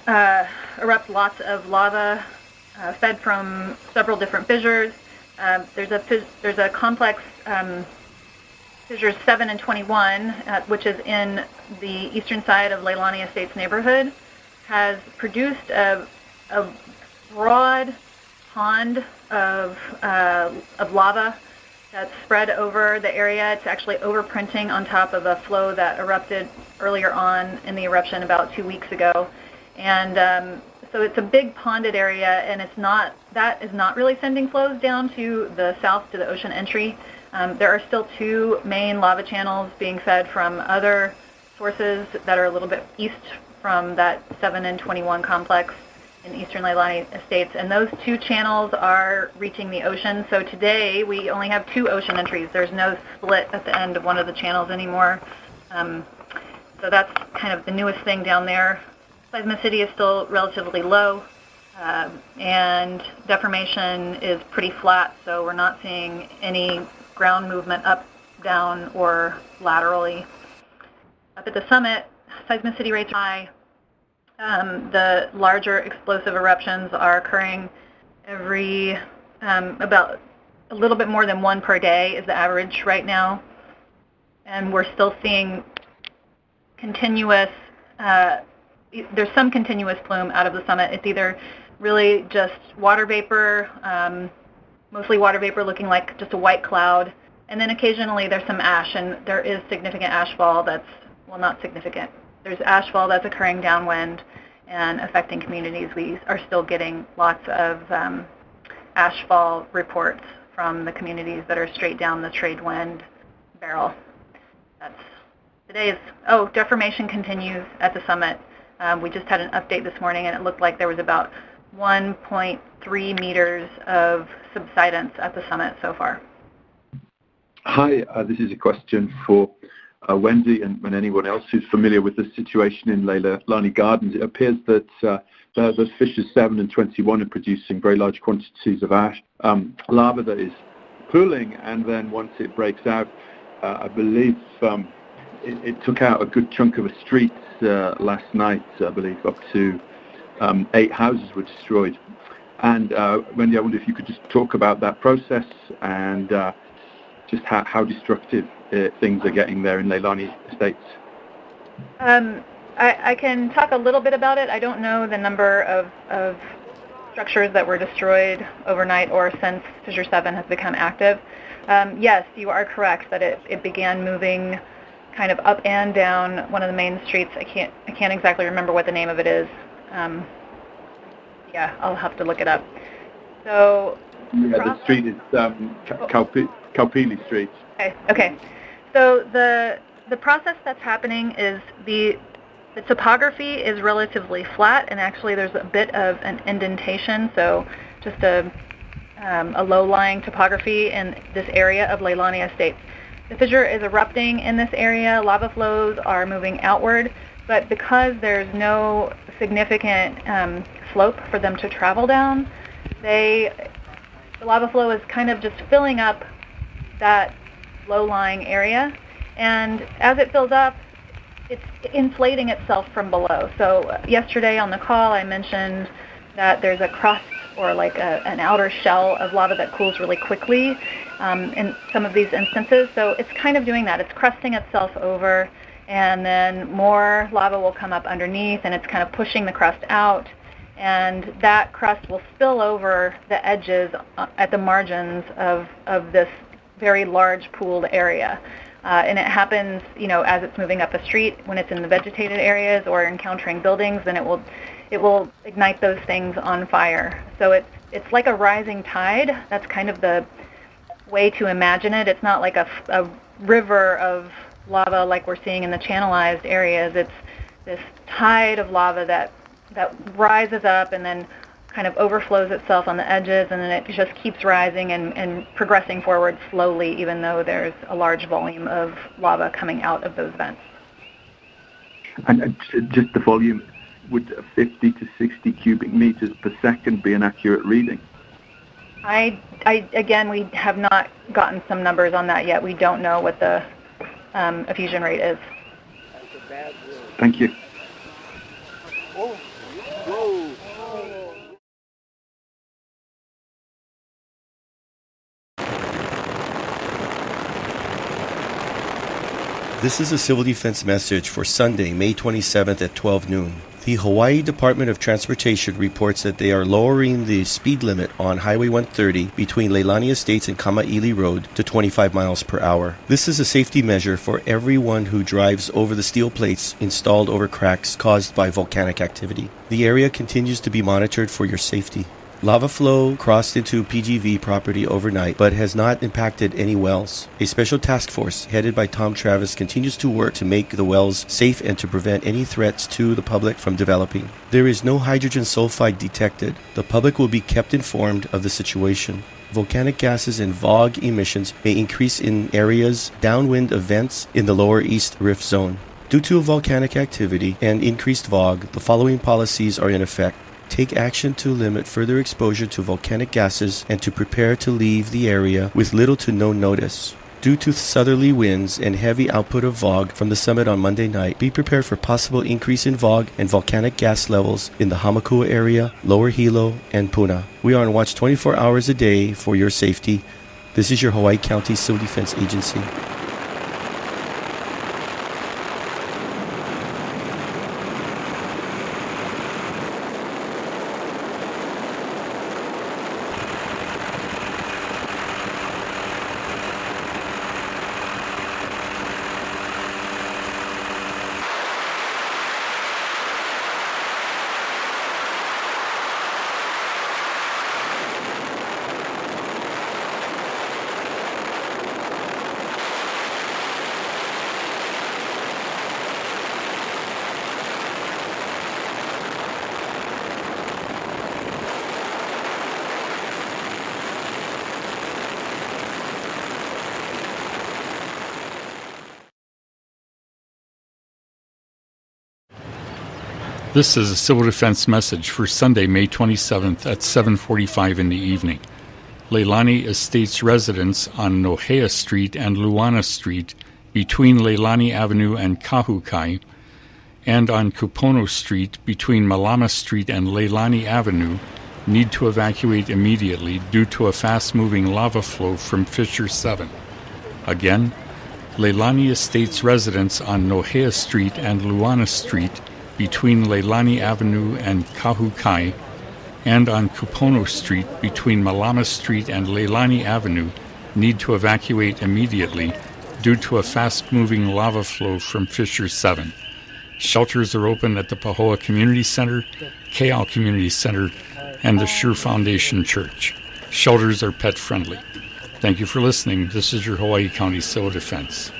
erupt lots of lava fed from several different fissures. There's a complex, fissures 7 and 21, which is in the eastern side of Leilani Estates neighborhood, has produced a broad pond of lava that's spread over the area. It's actually overprinting on top of a flow that erupted earlier on in the eruption about 2 weeks ago. And so it's a big ponded area, and that is not really sending flows down to the south to the ocean entry. There are still 2 main lava channels being fed from other sources that are a little bit east from that 7 and 21 complex in eastern Leilani Estates, and those 2 channels are reaching the ocean. So today we only have 2 ocean entries. There's no split at the end of one of the channels anymore. So that's kind of the newest thing down there. Seismicity is still relatively low, and deformation is pretty flat, so we're not seeing any ground movement up, down, or laterally. Up at the summit, seismicity rates are high. The larger explosive eruptions are occurring every about a little bit more than 1 per day is the average right now, and we're still seeing continuous, there's some continuous plume out of the summit. It's either really just water vapor, mostly water vapor looking like just a white cloud, and then occasionally there's some ash, and there is significant ashfall that's, well, not significant. There's ashfall that's occurring downwind and affecting communities. We are still getting lots of ashfall reports from the communities that are straight down the trade wind barrel. Deformation continues at the summit. We just had an update this morning, and it looked like there was about 1.3 meters of subsidence at the summit so far. Hi, this is a question for Wendy and anyone else who's familiar with the situation in Leilani Gardens. It appears that those fissures 7 and 21 are producing very large quantities of ash, lava that is pooling, and then once it breaks out, I believe it took out a good chunk of a street last night. I believe up to 8 houses were destroyed. And Wendy, I wonder if you could just talk about that process and just how destructive things are getting there in Leilani Estates. I can talk a little bit about it. I don't know the number of structures that were destroyed overnight or since Fissure 7 has become active. Yes, you are correct that it began moving kind of up and down one of the main streets. I can't exactly remember what the name of it is. Yeah, I'll have to look it up. So the street is Kaupili Street. Okay. So the process that's happening is the topography is relatively flat, and actually there's a bit of an indentation, so just a low-lying topography in this area of Leilani Estates. The fissure is erupting in this area. Lava flows are moving outward, but because there's no significant slope for them to travel down, the lava flow is kind of just filling up that low-lying area, and as it fills up, it's inflating itself from below. So yesterday on the call I mentioned that there's a crust or like an outer shell of lava that cools really quickly in some of these instances. So it's kind of doing that. It's crusting itself over, and then more lava will come up underneath, and it's kind of pushing the crust out, and that crust will spill over the edges at the margins of this very large pooled area. And it happens, as it's moving up a street, when it's in the vegetated areas or encountering buildings, then it will ignite those things on fire. So it's like a rising tide. That's kind of the way to imagine it. It's not like a river of lava like we're seeing in the channelized areas. It's this tide of lava that rises up and then kind of overflows itself on the edges, and then it just keeps rising and progressing forward slowly, even though there's a large volume of lava coming out of those vents. And just the volume, would 50 to 60 cubic meters per second be an accurate reading? Again, we have not gotten some numbers on that yet. We don't know what the effusion rate is. Thank you. This is a civil defense message for Sunday, May 27th at 12 noon. The Hawaii Department of Transportation reports that they are lowering the speed limit on Highway 130 between Leilani Estates and Kama'ili Road to 25 miles per hour. This is a safety measure for everyone who drives over the steel plates installed over cracks caused by volcanic activity. The area continues to be monitored for your safety. Lava flow crossed into PGV property overnight but has not impacted any wells. A special task force headed by Tom Travis continues to work to make the wells safe and to prevent any threats to the public from developing. There is no hydrogen sulfide detected. The public will be kept informed of the situation. Volcanic gases and VOG emissions may increase in areas downwind of vents in the lower east rift zone. Due to volcanic activity and increased VOG, the following policies are in effect. Take action to limit further exposure to volcanic gases and to prepare to leave the area with little to no notice. Due to southerly winds and heavy output of VOG from the summit on Monday night, be prepared for possible increase in VOG and volcanic gas levels in the Hamakua area, Lower Hilo, and Puna. We are on watch 24 hours a day for your safety. This is your Hawaii County Civil Defense Agency. This is a civil defense message for Sunday, May 27th at 7:45 in the evening. Leilani Estates residents on Nohea Street and Luana Street between Leilani Avenue and Kahukai, and on Kupono Street between Malama Street and Leilani Avenue need to evacuate immediately due to a fast-moving lava flow from Fissure 7. Again, Leilani Estates residents on Nohea Street and Luana Street between Leilani Avenue and Kahukai, and on Kupono Street between Malama Street and Leilani Avenue need to evacuate immediately due to a fast-moving lava flow from Fissure 7. Shelters are open at the Pahoa Community Center, Keao Community Center, and the SHARE Foundation Church. Shelters are pet-friendly. Thank you for listening. This is your Hawaii County Civil Defense.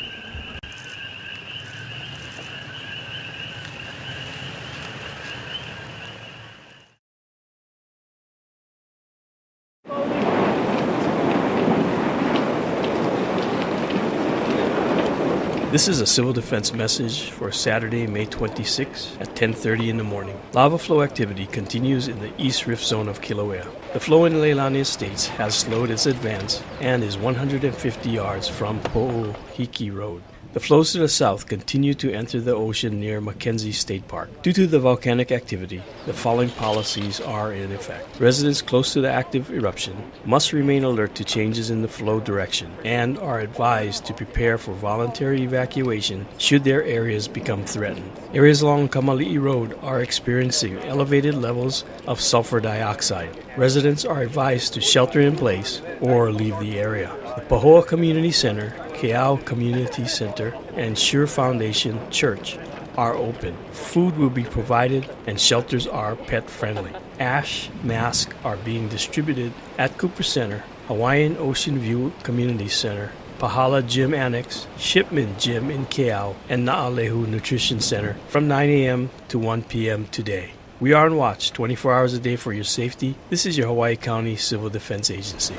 This is a civil defense message for Saturday, May 26 at 10:30 in the morning. Lava flow activity continues in the East Rift Zone of Kilauea. The flow in Leilani Estates has slowed its advance and is 150 yards from Po'ohiki Road. The flows to the south continue to enter the ocean near Mackenzie State Park. Due to the volcanic activity, the following policies are in effect. Residents close to the active eruption must remain alert to changes in the flow direction and are advised to prepare for voluntary evacuation should their areas become threatened. Areas along Kama'ili Road are experiencing elevated levels of sulfur dioxide. Residents are advised to shelter in place or leave the area. The Pahoa Community Center, Keao Community Center, and SHARE Foundation Church are open. Food will be provided and shelters are pet-friendly. Ash masks are being distributed at Cooper Center, Hawaiian Ocean View Community Center, Pahala Gym Annex, Shipman Gym in Keao, and Na'alehu Nutrition Center from 9 a.m. to 1 p.m. today. We are on watch 24 hours a day for your safety. This is your Hawaii County Civil Defense Agency.